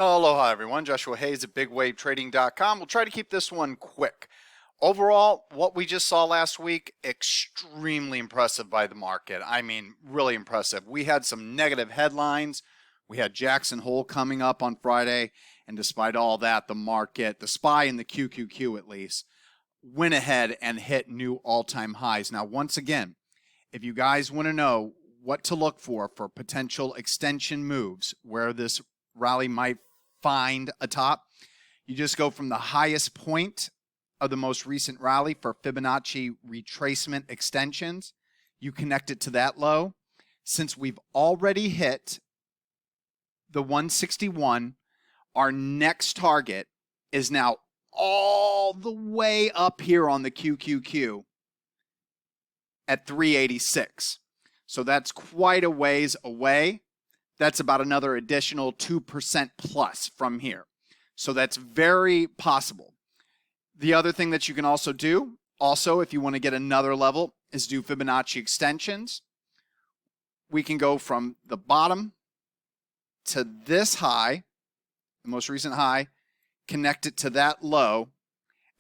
Aloha everyone, Joshua Hayes at BigWaveTrading.com. We'll try to keep this one quick. Overall, what we just saw last week, extremely impressive by the market. I mean, really impressive. We had some negative headlines. We had Jackson Hole coming up on Friday, and despite all that, the market, the SPY and the QQQ at least, went ahead and hit new all-time highs. Now, once again, if you guys want to know what to look for potential extension moves, where this rally might find a top, you just go from the highest point of the most recent rally for Fibonacci retracement extensions. You connect it to that low. Since we've already hit the 161, our next target is now all the way up here on the QQQ at 386. So that's quite a ways away. That's about another additional 2% plus from here. So that's very possible. The other thing that you can also do, if you want to get another level, is do Fibonacci extensions. We can go from the bottom to this high, the most recent high, connect it to that low,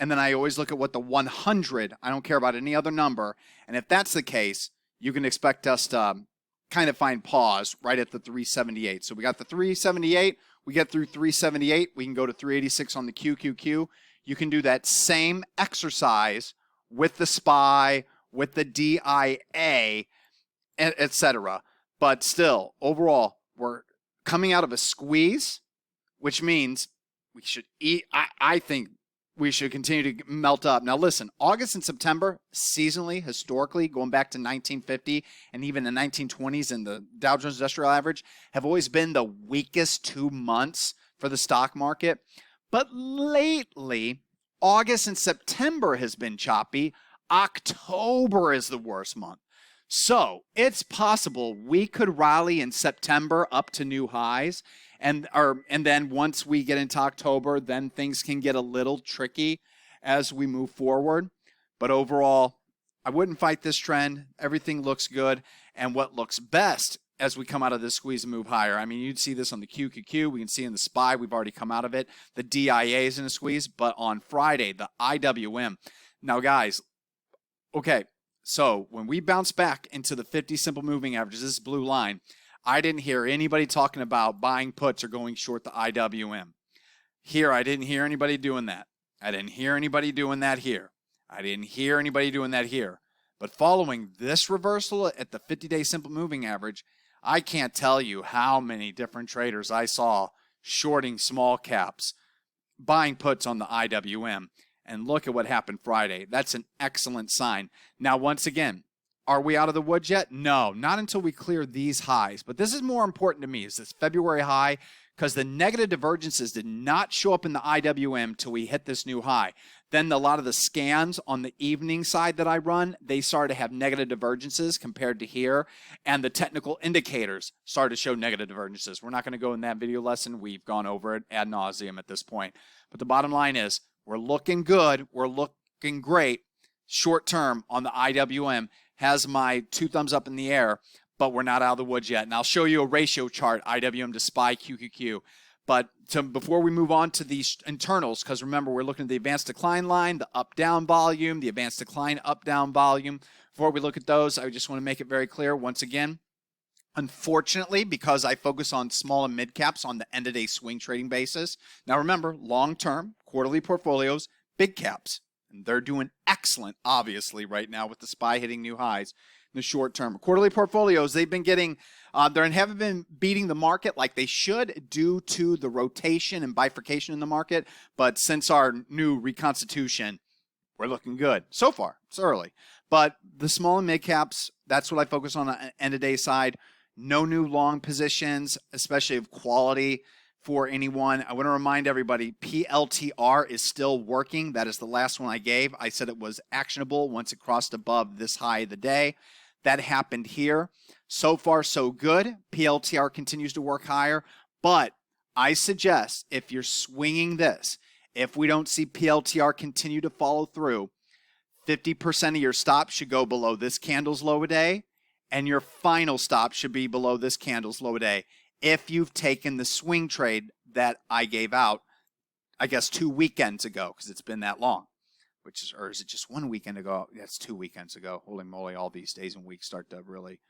and then I always look at what the 100, I don't care about any other number, and if that's the case, you can expect us to kind of find pause right at the 378. So we got the 378, we get through 378, we can go to 386 on the QQQ. You can do that same exercise with the SPY, with the DIA, etc. But still, overall, we're coming out of a squeeze, which means we should I think we should continue to melt up. Now listen, August and September, seasonally, historically, going back to 1950 and even the 1920s and the Dow Jones Industrial Average, have always been the weakest 2 months for the stock market. But lately, August and September has been choppy. October is the worst month. So it's possible we could rally in September up to new highs. And then once we get into October, then things can get a little tricky as we move forward. But overall, I wouldn't fight this trend. Everything looks good. And what looks best as we come out of this squeeze and move higher, I mean, you'd see this on the QQQ. We can see in the SPY, we've already come out of it. The DIA is in a squeeze. But on Friday, the IWM. Now, guys, okay, so when we bounce back into the 50 simple moving averages, this blue line, I didn't hear anybody talking about buying puts or going short the IWM. Here, I didn't hear anybody doing that. I didn't hear anybody doing that here. I didn't hear anybody doing that here. But following this reversal at the 50-day simple moving average, I can't tell you how many different traders I saw shorting small caps, buying puts on the IWM. And look at what happened Friday. That's an excellent sign. Now, once again, are we out of the woods yet? No, not until we clear these highs. But this is more important to me, is this February high, because the negative divergences did not show up in the IWM till we hit this new high. Then a lot of the scans on the evening side that I run, they started to have negative divergences compared to here. And the technical indicators started to show negative divergences. We're not going to go in that video lesson. We've gone over it ad nauseum at this point. But the bottom line is, we're looking good. We're looking great. Short term on the IWM has my 2 thumbs up in the air, but we're not out of the woods yet. And I'll show you a ratio chart, IWM to SPY QQQ. But before we move on to these internals, because remember, we're looking at the advanced decline line, the up-down volume, the advanced decline up-down volume. Before we look at those, I just want to make it very clear once again. Unfortunately, because I focus on small and mid caps on the end-of-day swing trading basis. Now remember, long-term, quarterly portfolios, big caps. And they're doing excellent, obviously, right now with the SPY hitting new highs in the short term. Quarterly portfolios, they've been getting, they haven't been beating the market like they should due to the rotation and bifurcation in the market. But since our new reconstitution, we're looking good. So far, it's early. But the small and mid caps, that's what I focus on the end-of-day side. No new long positions, especially of quality for anyone. I want to remind everybody, PLTR is still working. That is the last one I gave. I said it was actionable once it crossed above this high of the day. That happened here. So far, so good. PLTR continues to work higher. But I suggest if you're swinging this, if we don't see PLTR continue to follow through, 50% of your stop should go below this candle's low a day, and your final stop should be below this candle's low a day. If you've taken the swing trade that I gave out, I guess 2 weekends ago, because it's been that long. Or is it just 1 weekend ago? That's 2 weekends ago. Holy moly, all these days and weeks start to really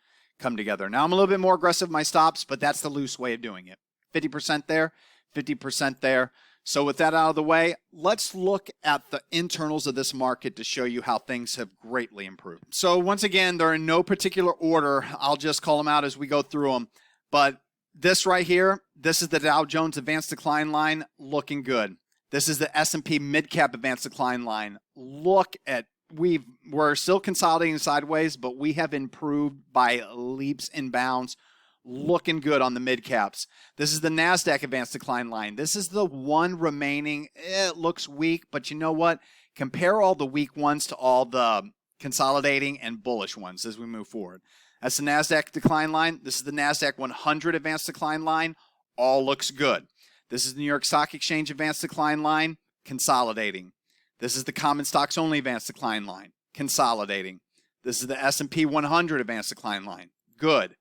come together. Now I'm a little bit more aggressive with my stops, but that's the loose way of doing it. 50% there, 50% there. So with that out of the way, let's look at the internals of this market to show you how things have greatly improved. So once again, they're in no particular order. I'll just call them out as we go through them. But this right here, this is the Dow Jones Advanced Decline line, looking good. This is the S&P Mid-Cap Advanced Decline line. Look at, we're still consolidating sideways, but we have improved by leaps and bounds. Looking good on the mid-caps. This is the NASDAQ Advanced Decline line. This is the one remaining. It looks weak, but you know what? Compare all the weak ones to all the consolidating and bullish ones as we move forward. That's the NASDAQ decline line. This is the NASDAQ 100 Advanced Decline line. All looks good. This is the New York Stock Exchange Advanced Decline line, consolidating. This is the Common Stocks Only Advanced Decline line, consolidating. This is the S&P 100 Advanced Decline line, good.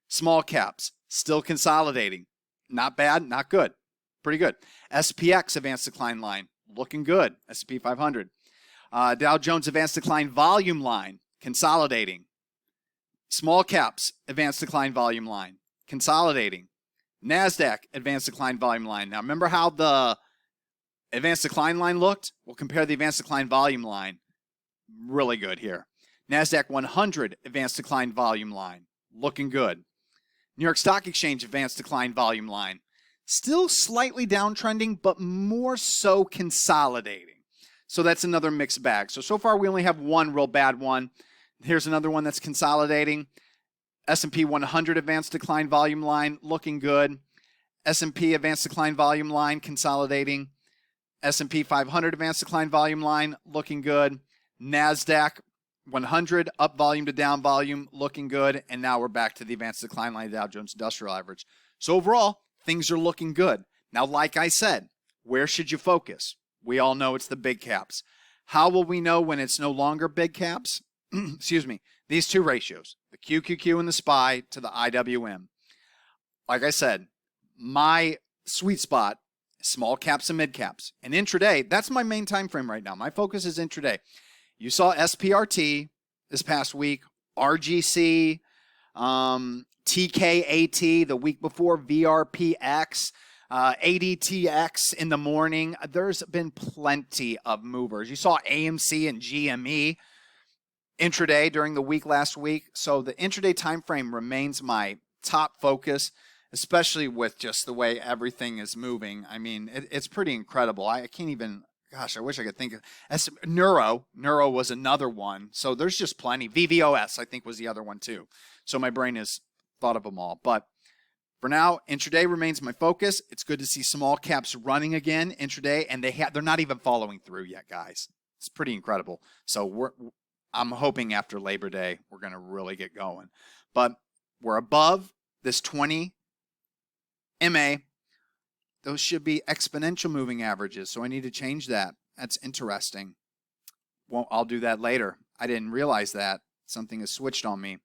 Small caps, still consolidating. Not bad, not good. Pretty good. SPX Advanced Decline line, looking good. S&P 500. Dow Jones Advanced Decline Volume line, consolidating. Small caps Advanced Decline Volume line, consolidating. NASDAQ Advanced Decline Volume line. Now, remember how the Advanced Decline line looked? We'll compare the Advanced Decline Volume line. Really good here. NASDAQ 100 Advanced Decline Volume line. Looking good. New York Stock Exchange Advanced Decline Volume line. Still slightly downtrending, but more so consolidating. So that's another mixed bag. So far we only have one real bad one. Here's another one that's consolidating. S&P 100 Advanced Decline Volume line, looking good. S&P Advanced Decline Volume line, consolidating. S&P 500 Advanced Decline Volume line, looking good. NASDAQ 100, up volume to down volume, looking good. And now we're back to the Advanced Decline line, Dow Jones Industrial Average. So overall, things are looking good. Now, like I said, where should you focus? We all know it's the big caps. How will we know when it's no longer big caps? Excuse me. These two ratios, the QQQ and the SPY to the IWM. Like I said, my sweet spot, small caps and mid caps. And intraday, that's my main time frame right now. My focus is intraday. You saw SPRT this past week, RGC, TKAT the week before, VRPX, ADTX in the morning. There's been plenty of movers. You saw AMC and GME intraday during the week last week. So the intraday time frame remains my top focus, especially with just the way everything is moving. I mean, it's pretty incredible. I can't even, gosh, I wish I could think of Neuro was another one. So there's just plenty. VVOS, I think, was the other one too. So my brain has thought of them all. But for now, intraday remains my focus. It's good to see small caps running again intraday, and they're not even following through yet, guys. It's pretty incredible. So I'm hoping after Labor Day, we're going to really get going. But we're above this 20 MA. Those should be exponential moving averages, so I need to change that. That's interesting. Well, I'll do that later. I didn't realize that. Something has switched on me.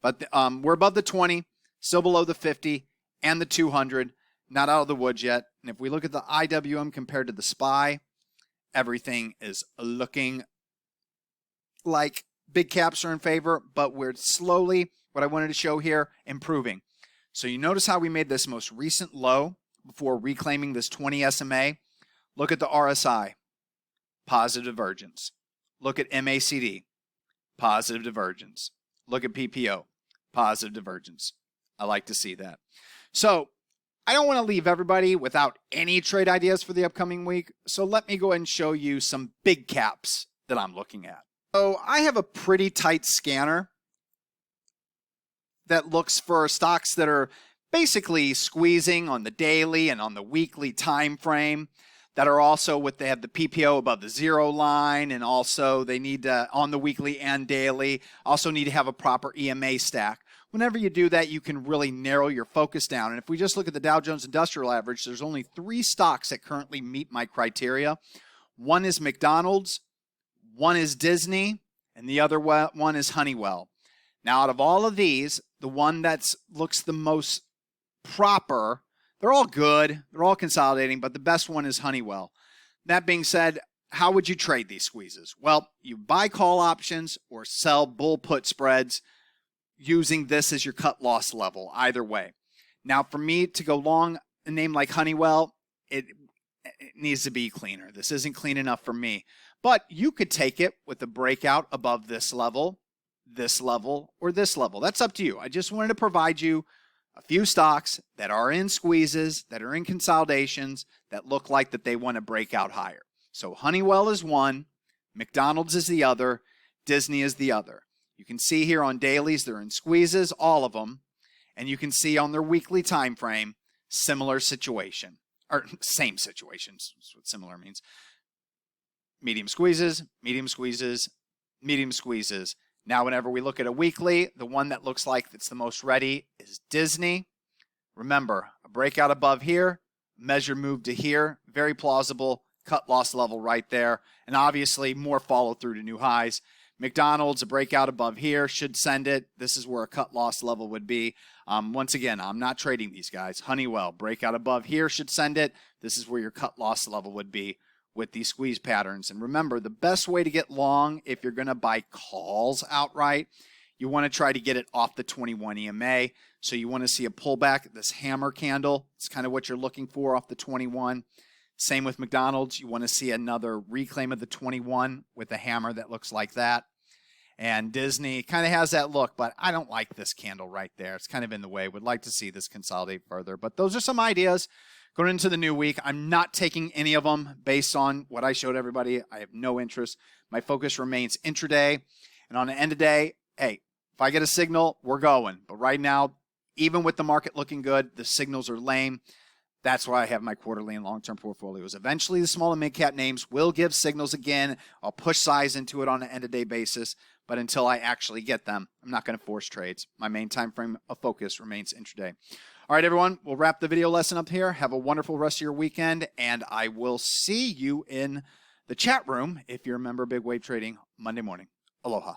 But we're above the 20, still below the 50, and the 200. Not out of the woods yet. And if we look at the IWM compared to the SPY, everything is looking like big caps are in favor, but we're slowly, what I wanted to show here, improving. So you notice how we made this most recent low before reclaiming this 20 SMA. Look at the RSI, positive divergence. Look at MACD, positive divergence. Look at PPO, positive divergence. I like to see that. So I don't want to leave everybody without any trade ideas for the upcoming week. So let me go ahead and show you some big caps that I'm looking at. So I have a pretty tight scanner that looks for stocks that are basically squeezing on the daily and on the weekly time frame, that are also they have the PPO above the zero line, and also they need to, on the weekly and daily, also need to have a proper EMA stack. Whenever you do that, you can really narrow your focus down. And if we just look at the Dow Jones Industrial Average, there's only 3 stocks that currently meet my criteria. One is McDonald's, one is Disney, and the other one is Honeywell. Now, out of all of these, the one that looks the most proper, They're all good. They're all consolidating, but the best one is Honeywell. That being said, how would you trade these squeezes? Well, you buy call options or sell bull put spreads using this as your cut loss level, either way. Now, for me to go long a name like Honeywell, it needs to be cleaner. This isn't clean enough for me. But you could take it with a breakout above this level, or this level. That's up to you. I just wanted to provide you a few stocks that are in squeezes, that are in consolidations, that look like that they want to break out higher. So Honeywell is one, McDonald's is the other, Disney is the other. You can see here on dailies, they're in squeezes, all of them. And you can see on their weekly time frame, similar situation. Or same situations, that's what similar means. Medium squeezes, medium squeezes, medium squeezes. Now, whenever we look at a weekly, the one that looks like it's the most ready is Disney. Remember, a breakout above here, measure move to here, very plausible, cut loss level right there, and obviously more follow through to new highs. McDonald's, a breakout above here, should send it. This is where a cut loss level would be. Once again, I'm not trading these guys. Honeywell, breakout above here, should send it. This is where your cut loss level would be with these squeeze patterns. And remember, the best way to get long, if you're going to buy calls outright, you want to try to get it off the 21 EMA. So you want to see a pullback, this hammer candle. It's kind of what you're looking for off the 21. Same with McDonald's. You want to see another reclaim of the 21 with a hammer that looks like that. And Disney kind of has that look, but I don't like this candle right there. It's kind of in the way. Would like to see this consolidate further. But those are some ideas going into the new week. I'm not taking any of them based on what I showed everybody. I have no interest. My focus remains intraday. And on the end of the day, hey, if I get a signal, we're going. But right now, even with the market looking good, the signals are lame. That's why I have my quarterly and long-term portfolios. Eventually, the small and mid-cap names will give signals again. I'll push size into it on an end-of-day basis. But until I actually get them, I'm not going to force trades. My main time frame of focus remains intraday. All right, everyone, we'll wrap the video lesson up here. Have a wonderful rest of your weekend, and I will see you in the chat room if you're a member of Big Wave Trading Monday morning. Aloha.